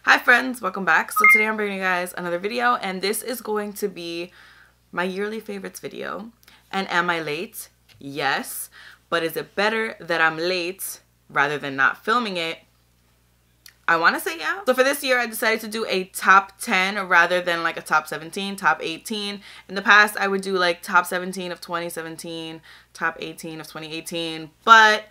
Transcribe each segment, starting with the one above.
Hi friends, welcome back. So today I'm bringing you guys another video, and this is going to be my yearly favorites video. And am I late? Yes. But is it better that I'm late rather than not filming it? I want to say yeah. So for this year, I decided to do a top 10 rather than like a top 17, top 18. In the past, I would do like top 17 of 2017, top 18 of 2018, but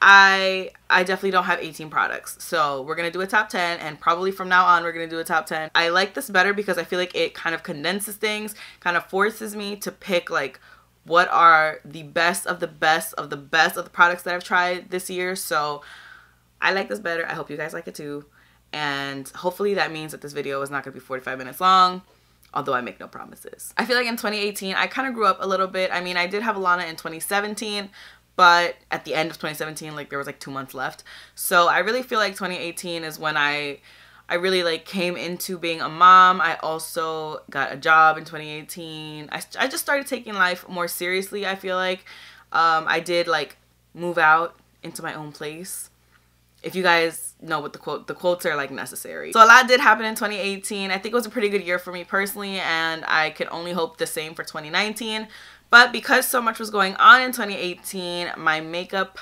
I definitely don't have 18 products. So we're going to do a top 10, and probably from now on, we're going to do a top 10. I like this better because I feel like it kind of condenses things, kind of forces me to pick like what are the best of the best of the best of the products that I've tried this year. So I like this better. I hope you guys like it too. And hopefully that means that this video is not going to be 45 minutes long, although I make no promises. I feel like in 2018, I kind of grew up a little bit. I mean, I did have Alana in 2017, but at the end of 2017, like there was like 2 months left. So I really feel like 2018 is when I really like came into being a mom. I also got a job in 2018. I just started taking life more seriously, I feel like. I did like move out into my own place. If you guys know what the quotes are like necessary. So a lot did happen in 2018. I think it was a pretty good year for me personally, and I could only hope the same for 2019. But because so much was going on in 2018, my makeup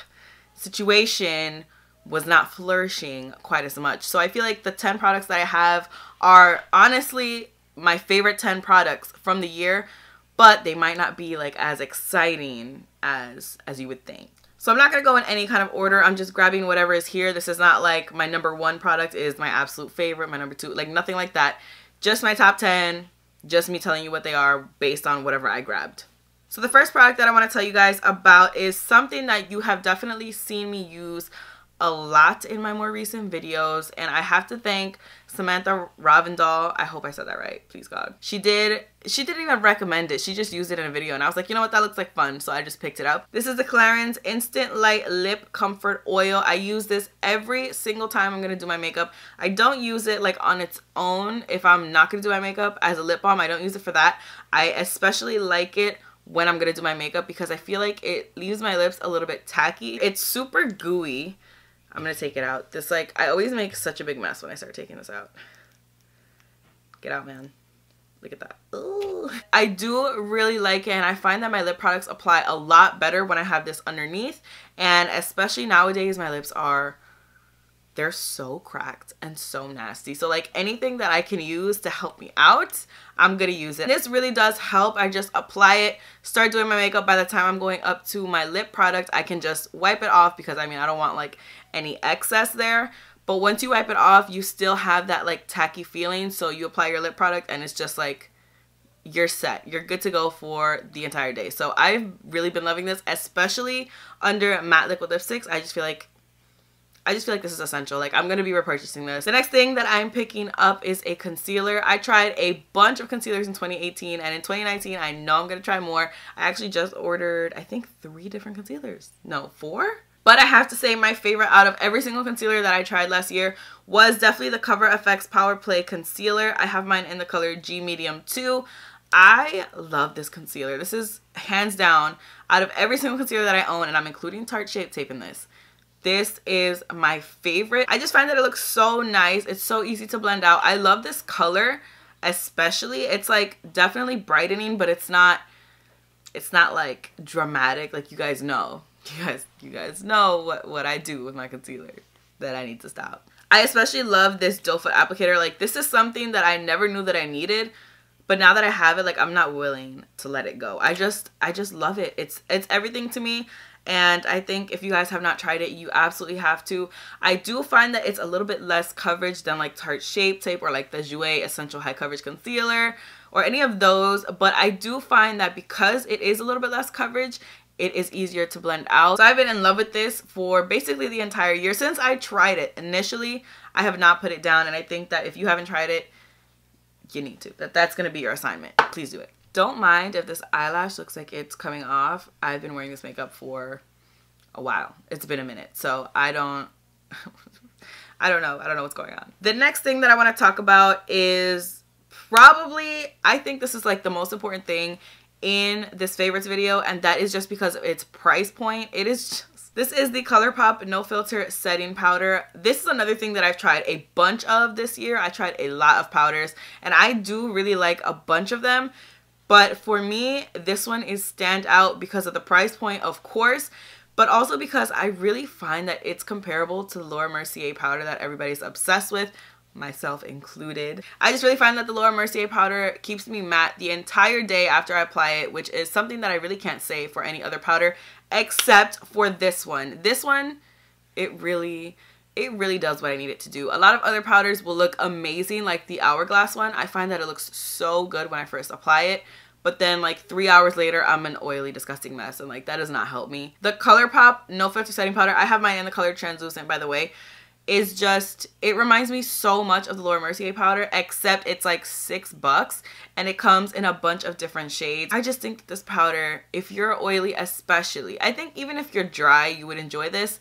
situation was not flourishing quite as much. So I feel like the 10 products that I have are honestly my favorite 10 products from the year, but they might not be like as exciting as you would think. So I'm not going to go in any kind of order. I'm just grabbing whatever is here. This is not like my #1 product is my absolute favorite, my #2, like nothing like that. Just my top 10, just me telling you what they are based on whatever I grabbed. So the first product that I want to tell you guys about is something that you have definitely seen me use a lot in my more recent videos, and I have to thank Samantha Ravindal. I hope I said that right, please God. She didn't even recommend it. She just used it in a video, and I was like, you know what, that looks like fun, so I just picked it up. This is the Clarins Instant Light Lip Comfort Oil. I use this every single time I'm gonna do my makeup. I don't use it like on its own if I'm not gonna do my makeup as a lip balm. I don't use it for that. I especially like it when I'm gonna do my makeup because I feel like it leaves my lips a little bit tacky. It's super gooey. I'm gonna take it out. This, like, I always make such a big mess when I start taking this out. Get out, man. Look at that. Ooh. I do really like it, and I find that my lip products apply a lot better when I have this underneath. And especially nowadays, my lips they're so cracked and so nasty. So like anything that I can use to help me out, I'm gonna use it. This really does help. I just apply it, start doing my makeup. By the time I'm going up to my lip product, I can just wipe it off because I mean, I don't want like any excess there. But once you wipe it off, you still have that like tacky feeling. So you apply your lip product and it's just like, you're set. You're good to go for the entire day. So I've really been loving this, especially under matte liquid lipsticks. I just feel like this is essential. Like, I'm going to be repurchasing this. The next thing that I'm picking up is a concealer. I tried a bunch of concealers in 2018, and in 2019, I know I'm going to try more. I actually just ordered, I think, 3 different concealers. No, 4? But I have to say my favorite out of every single concealer that I tried last year was definitely the Cover FX Power Play Concealer. I have mine in the color G Medium 2. I love this concealer. This is hands down out of every single concealer that I own, and I'm including Tarte Shape Tape in this. This is my favorite. I just find that it looks so nice. It's so easy to blend out. I love this color especially. It's like definitely brightening, but it's not like dramatic. Like you guys know. You guys know what I do with my concealer that I need to stop. I especially love this doe foot applicator. Like this is something that I never knew that I needed, but now that I have it, like I'm not willing to let it go. I just love it. It's everything to me. And I think if you guys have not tried it, you absolutely have to. I do find that it's a little bit less coverage than like Tarte Shape Tape or like the Jouer Essential High Coverage Concealer or any of those. But I do find that because it is a little bit less coverage, it is easier to blend out. So I've been in love with this for basically the entire year. Since I tried it initially, I have not put it down. And I think that if you haven't tried it, you need to. That's going to be your assignment. Please do it. Don't mind if this eyelash looks like it's coming off. I've been wearing this makeup for a while. It's been a minute. So I don't know what's going on. The next thing that I want to talk about is probably, I think this is like the most important thing in this favorites video, and that is just because of its price point. It is just This is the ColourPop No Filter Setting Powder. This is another thing that I've tried a bunch of this year. I tried a lot of powders, and I do really like a bunch of them. But for me, this one is stand out because of the price point, of course, but also because I really find that it's comparable to the Laura Mercier powder that everybody's obsessed with, myself included. I just really find that the Laura Mercier powder keeps me matte the entire day after I apply it, which is something that I really can't say for any other powder except for this one. This one, it really does what I need it to do. A lot of other powders will look amazing, like the Hourglass one. I find that it looks so good when I first apply it, but then like 3 hours later, I'm an oily, disgusting mess, and like that does not help me. The ColourPop No Filter Setting Powder, I have mine in the color Translucent, by the way, is just, it reminds me so much of the Laura Mercier powder, except it's like $6 and it comes in a bunch of different shades. I just think that this powder, if you're oily especially, I think even if you're dry, you would enjoy this,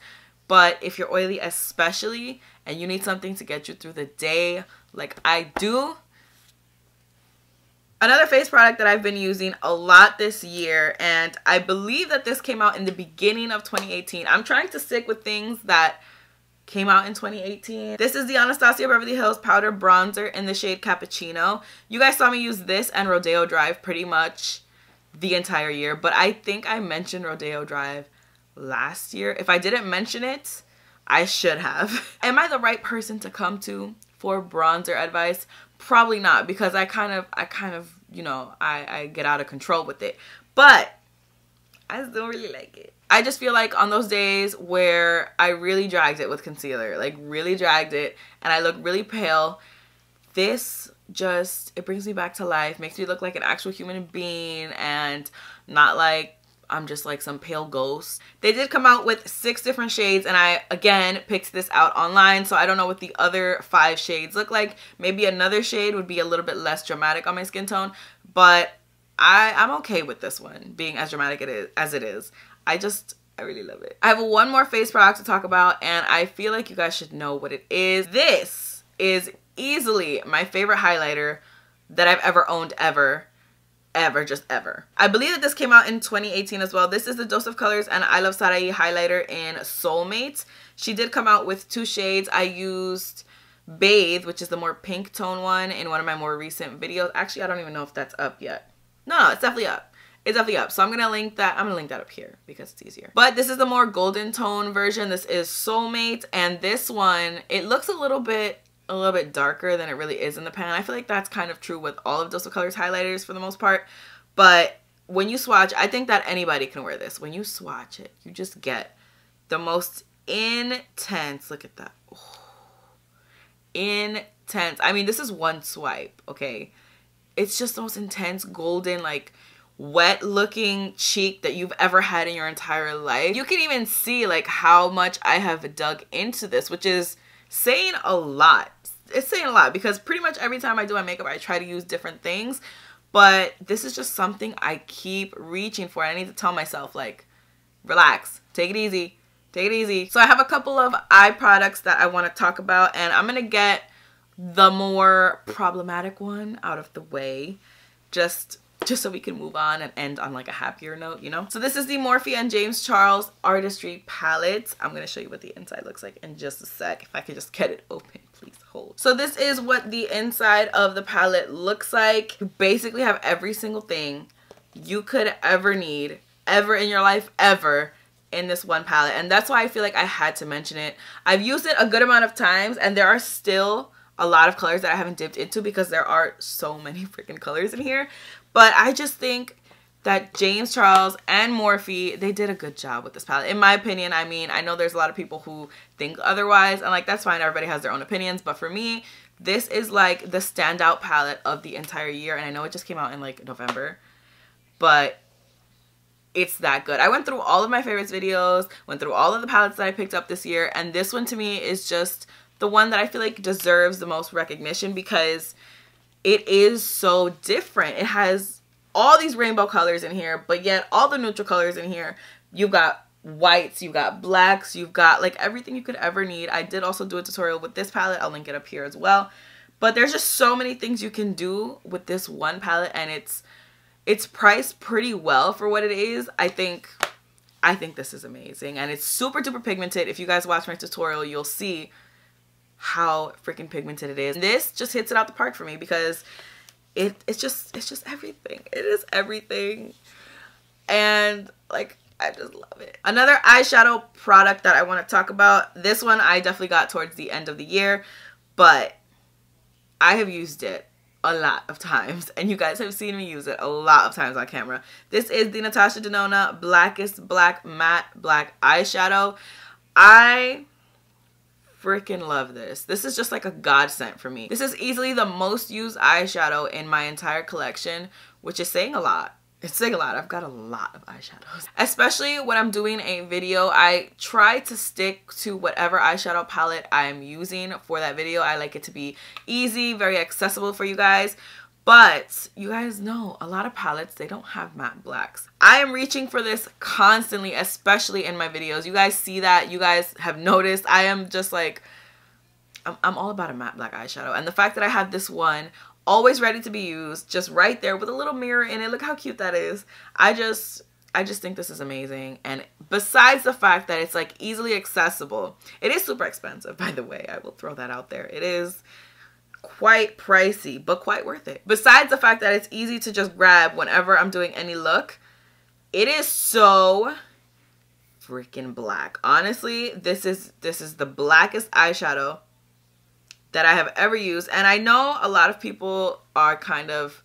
but if you're oily especially and you need something to get you through the day like I do. Another face product that I've been using a lot this year, and I believe that this came out in the beginning of 2018. I'm trying to stick with things that came out in 2018. This is the Anastasia Beverly Hills Powder Bronzer in the shade Cappuccino. You guys saw me use this and Rodeo Drive pretty much the entire year, but I think I mentioned Rodeo Drive last year. If I didn't mention it, I should have. Am I the right person to come to for bronzer advice? Probably not, because I kind of, you know, I get out of control with it, but I still really like it. I just feel like on those days where I really dragged it with concealer, like really dragged it, and I look really pale, this just, it brings me back to life, makes me look like an actual human being and not like I'm just like some pale ghost. They did come out with 6 different shades, and I again picked this out online, so I don't know what the other 5 shades look like. Maybe another shade would be a little bit less dramatic on my skin tone, but I'm okay with this one being as dramatic as it is. I really love it. I have one more face product to talk about, and I feel like you guys should know what it is. This is easily my favorite highlighter that I've ever owned, ever. Just ever. I believe that this came out in 2018 as well. This is the Dose of Colors and IluvSarahii highlighter in Soulmate. She did come out with 2 shades. I used Bathe, which is the more pink tone one, in one of my more recent videos. Actually, I don't even know if that's up yet. No, it's definitely up. It's definitely up. So I'm gonna link that. I'm gonna link that up here because it's easier. But this is the more golden tone version. This is Soulmate, and this one, it looks a little bit darker than it really is in the pan. I feel like that's kind of true with all of Dose of Colors highlighters for the most part. But when you swatch, I think that anybody can wear this. When you swatch it, you just get the most intense, look at that. Oh, intense. I mean, this is one swipe, okay? It's just the most intense golden, like wet looking cheek that you've ever had in your entire life. You can even see like how much I have dug into this, which is saying a lot. It's saying a lot because pretty much every time I do my makeup, I try to use different things, but this is just something I keep reaching for. I need to tell myself, like, relax, take it easy, take it easy. So I have a couple of eye products that I want to talk about, and I'm gonna get the more problematic one out of the way, just so we can move on and end on like a happier note, you know? So this is the Morphe and James Charles Artistry palette. I'm gonna show you what the inside looks like in just a sec. If I could just get it open, please hold. So this is what the inside of the palette looks like. You basically have every single thing you could ever need, ever in your life, ever, in this one palette. And that's why I feel like I had to mention it. I've used it a good amount of times, and there are still a lot of colors that I haven't dipped into because there are so many freaking colors in here. But I just think that James Charles and Morphe, they did a good job with this palette. In my opinion, I mean, I know there's a lot of people who think otherwise, and like, that's fine. Everybody has their own opinions. But for me, this is like the standout palette of the entire year. And I know it just came out in like November, but it's that good. I went through all of my favorites videos, went through all of the palettes that I picked up this year. And this one to me is just the one that I feel like deserves the most recognition because it is so different. It has all these rainbow colors in here, but yet all the neutral colors in here. You've got whites, you've got blacks, you've got like everything you could ever need. I did also do a tutorial with this palette. I'll link it up here as well. But there's just so many things you can do with this one palette, and it's priced pretty well for what it is. I think I think this is amazing. And it's super duper pigmented. If you guys watch my tutorial, you'll see how freaking pigmented it is. This just hits it out the park for me because it's just everything. It is everything. And like, I just love it. Another eyeshadow product that I want to talk about. This one I definitely got towards the end of the year, but I have used it a lot of times, and you guys have seen me use it a lot of times on camera. This is the Natasha Denona Blackest Black Matte Black Eyeshadow. I freaking love this. This is just like a godsend for me. This is easily the most used eyeshadow in my entire collection, which is saying a lot. It's saying a lot. I've got a lot of eyeshadows. Especially when I'm doing a video, I try to stick to whatever eyeshadow palette I'm using for that video. I like it to be easy, very accessible for you guys. But you guys know a lot of palettes, they don't have matte blacks. I am reaching for this constantly, especially in my videos. You guys see that. You guys have noticed. I am just like, I'm all about a matte black eyeshadow. And the fact that I have this one always ready to be used, just right there with a little mirror in it. Look how cute that is. I just think this is amazing. And besides the fact that it's like easily accessible, it is super expensive, by the way. I will throw that out there. It is quite pricey, but quite worth it. Besides the fact that it's easy to just grab whenever I'm doing any look, it is so freaking black. Honestly, this is the blackest eyeshadow that I have ever used. And I know a lot of people are kind of,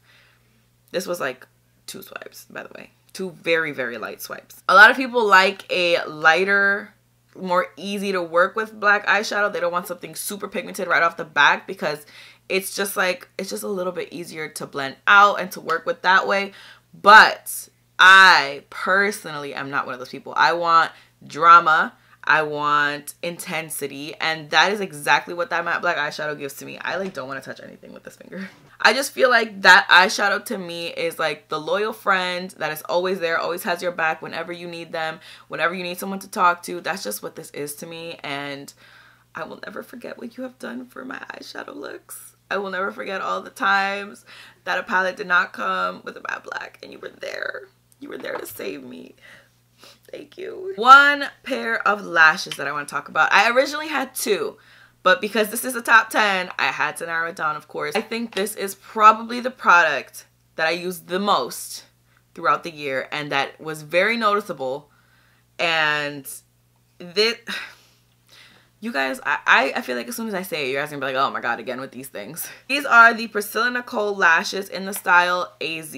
this was like 2 swipes, by the way. 2 very, very light swipes. A lot of people like a lighter, more easy to work with black eyeshadow. They don't want something super pigmented right off the bat because it's just like, it's just a little bit easier to blend out and to work with that way. But I personally am not one of those people. I want drama. I want intensity, and that is exactly what that matte black eyeshadow gives to me. I like don't want to touch anything with this finger. I just feel like that eyeshadow to me is like the loyal friend that is always there, always has your back whenever you need them, whenever you need someone to talk to. That's just what this is to me, and I will never forget what you have done for my eyeshadow looks. I will never forget all the times that a palette did not come with a matte black, and you were there. You were there to save me. Thank you. One pair of lashes that I want to talk about. I originally had 2, but because this is a top 10, I had to narrow it down, of course. I think this is probably the product that I used the most throughout the year and that was very noticeable. And this, you guys, I feel like as soon as I say it, you guys are gonna be like, oh my god, again with these things. These are the Priscilla Nicole lashes in the style AZ.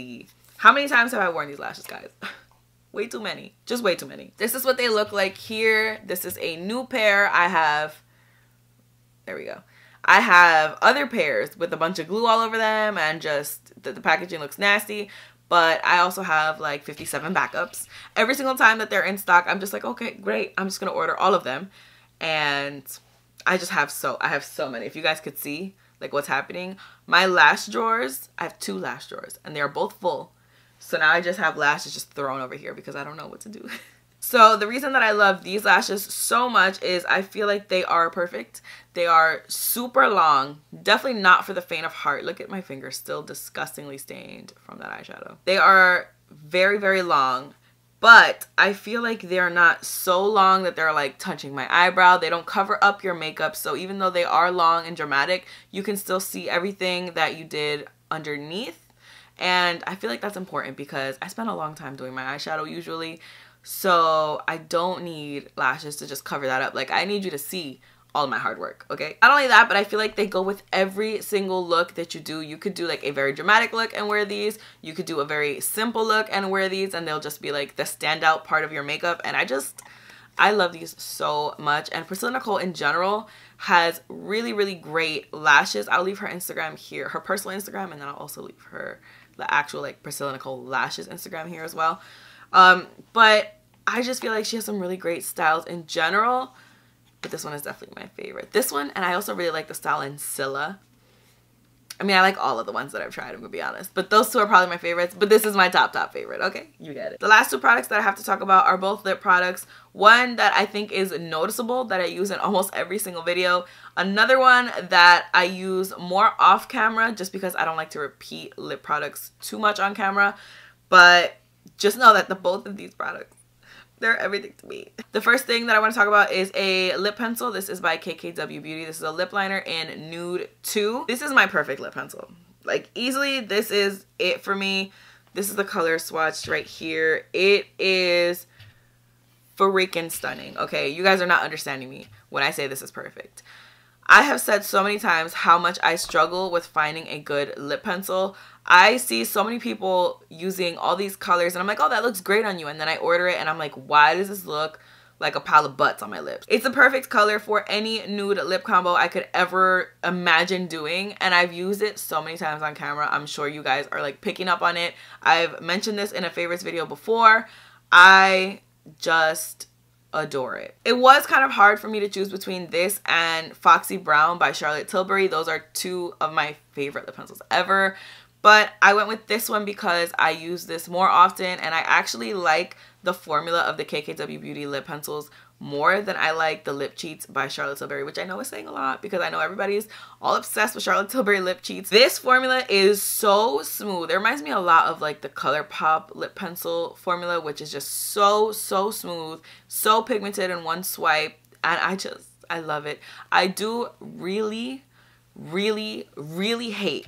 How many times have I worn these lashes, guys? Way too many. Just way too many. This is what they look like here. This is a new pair. I have, there we go. I have other pairs with a bunch of glue all over them and just the packaging looks nasty. But I also have like 57 backups. Every single time that they're in stock, I'm just like, okay, great. I'm just gonna order all of them. And I have so many. If you guys could see like what's happening. My lash drawers, I have 2 lash drawers and they're both full. So now I just have lashes just thrown over here because I don't know what to do. So the reason that I love these lashes so much is I feel like they are perfect. They are super long. Definitely not for the faint of heart. Look at my finger, still disgustingly stained from that eyeshadow. They are very, very long, but I feel like they're not so long that they're like touching my eyebrow. They don't cover up your makeup. So even though they are long and dramatic, you can still see everything that you did underneath. And I feel like that's important because I spend a long time doing my eyeshadow usually. So I don't need lashes to just cover that up. Like I need you to see all of my hard work, okay? Not only that, but I feel like they go with every single look that you do. You could do like a very dramatic look and wear these. You could do a very simple look and wear these and they'll just be like the standout part of your makeup. And I love these so much. And Priscilla Nicole in general has really, really great lashes. I'll leave her Instagram here, her personal Instagram, and then I'll also leave her the actual like Priscilla Nicole lashes Instagram here as well. But I just feel like she has some really great styles in general, but this one is definitely my favorite. This one, and I also really like the style in Scylla. I mean, I like all of the ones that I've tried, I'm gonna be honest, but those 2 are probably my favorites, but this is my top favorite, okay? You get it. The last 2 products that I have to talk about are both lip products. One that I think is noticeable that I use in almost every single video. Another one that I use more off camera just because I don't like to repeat lip products too much on camera, but just know that both of these products, They're everything to me. The first thing that I want to talk about is a lip pencil. This is by KKW Beauty. This is a lip liner in Nude 2. This is my perfect lip pencil. Like, easily, this is it for me. This is the color swatch right here. It is freaking stunning. Okay, you guys are not understanding me when I say this is perfect. I have said so many times how much I struggle with finding a good lip pencil. I see so many people using all these colors and I'm like, oh, that looks great on you. And then I order it and I'm like, why does this look like a pile of butts on my lips? It's the perfect color for any nude lip combo I could ever imagine doing. And I've used it so many times on camera. I'm sure you guys are like picking up on it. I've mentioned this in a favorites video before. I just adore it. It was kind of hard for me to choose between this and Foxy Brown by Charlotte Tilbury. Those are two of my favorite lip pencils ever. But I went with this one because I use this more often and I actually like the formula of the KKW Beauty lip pencils more than I like the Lip Cheats by Charlotte Tilbury, which I know is saying a lot because I know everybody's all obsessed with Charlotte Tilbury lip cheats. This formula is so smooth. It reminds me a lot of like the ColourPop lip pencil formula, which is just so smooth, so pigmented in one swipe, and I love it. I do really hate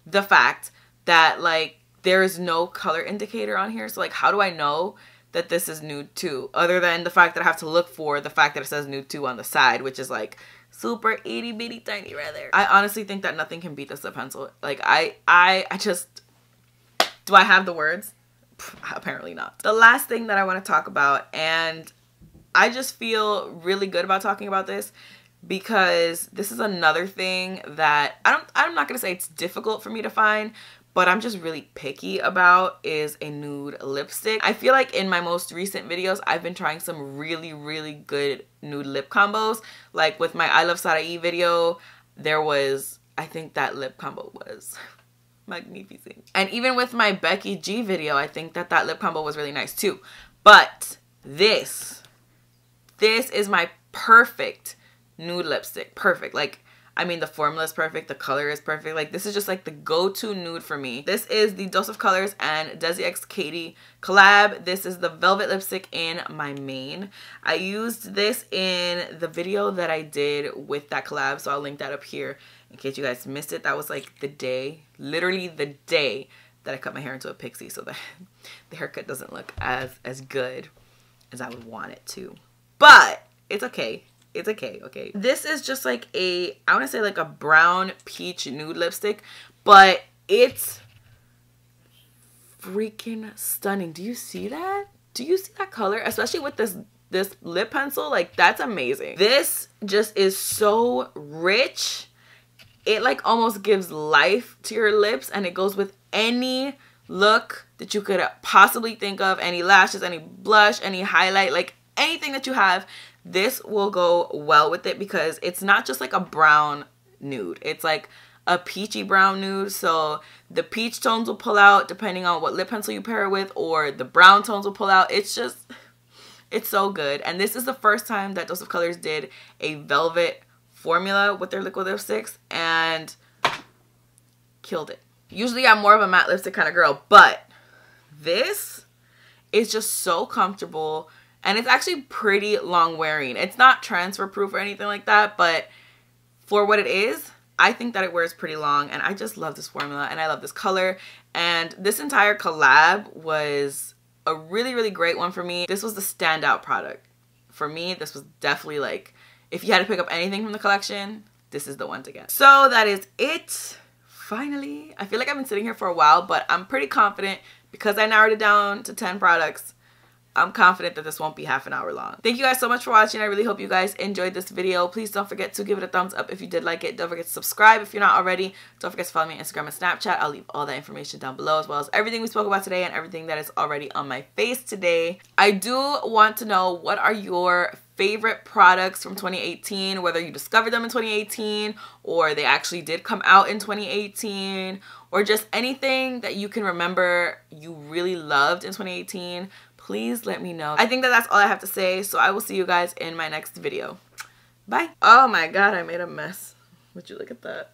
the fact that like there is no color indicator on here. So like, how do I know that this is Nude 2, other than the fact that I have to look for the fact that it says Nude 2 on the side, which is like super itty bitty tiny right there. I honestly think that nothing can beat this lip pencil. Like I just, do I have the words? Apparently not. The last thing that I want to talk about, and I just feel really good about talking about this because this is another thing that I'm not gonna say it's difficult for me to find, but I'm just really picky about, is a nude lipstick. I feel like in my most recent videos, I've been trying some really good nude lip combos. Like with my IluvSarahii video, there was, I think that lip combo was magnificent. And even with my Becky G video, I think that lip combo was really nice too. But this is my perfect nude lipstick. Perfect. Like, I mean, the formula is perfect. The color is perfect. Like, this is just like the go-to nude for me. This is the Dose of Colors and Desi x Katy collab. This is the velvet lipstick in my main. I used this in the video that I did with that collab, so I'll link that up here in case you guys missed it. That was like the day, literally the day that I cut my hair into a pixie, so that the haircut doesn't look as good as I would want it to. But it's okay. It's okay, okay? This is just like a, I want to say like a brown peach nude lipstick, but it's freaking stunning. Do you see that? Do you see that color? Especially with this lip pencil, like that's amazing. This just is so rich. It like almost gives life to your lips, and it goes with any look that you could possibly think of. Any lashes, any blush, any highlight, like anything that you have. This will go well with it because it's not just like a brown nude. It's like a peachy brown nude. So the peach tones will pull out depending on what lip pencil you pair it with, or the brown tones will pull out. It's just, it's so good. And this is the first time that Dose of Colors did a velvet formula with their liquid lipsticks and killed it. Usually I'm more of a matte lipstick kind of girl, but this is just so comfortable. And it's actually pretty long wearing. It's not transfer proof or anything like that, but for what it is, I think that it wears pretty long. And I just love this formula and I love this color. And this entire collab was a really great one for me. This was the standout product. For me, this was definitely like, if you had to pick up anything from the collection, this is the one to get. So that is it. Finally, I feel like I've been sitting here for a while, but I'm pretty confident because I narrowed it down to 10 products. I'm confident that this won't be half an hour long. Thank you guys so much for watching. I really hope you guys enjoyed this video. Please don't forget to give it a thumbs up if you did like it. Don't forget to subscribe if you're not already. Don't forget to follow me on Instagram and Snapchat. I'll leave all that information down below, as well as everything we spoke about today and everything that is already on my face today. I do want to know, what are your favorite products from 2018, whether you discovered them in 2018 or they actually did come out in 2018, or just anything that you can remember you really loved in 2018. Please let me know. I think that that's all I have to say, so I will see you guys in my next video. Bye. Oh my god, I made a mess. Would you look at that?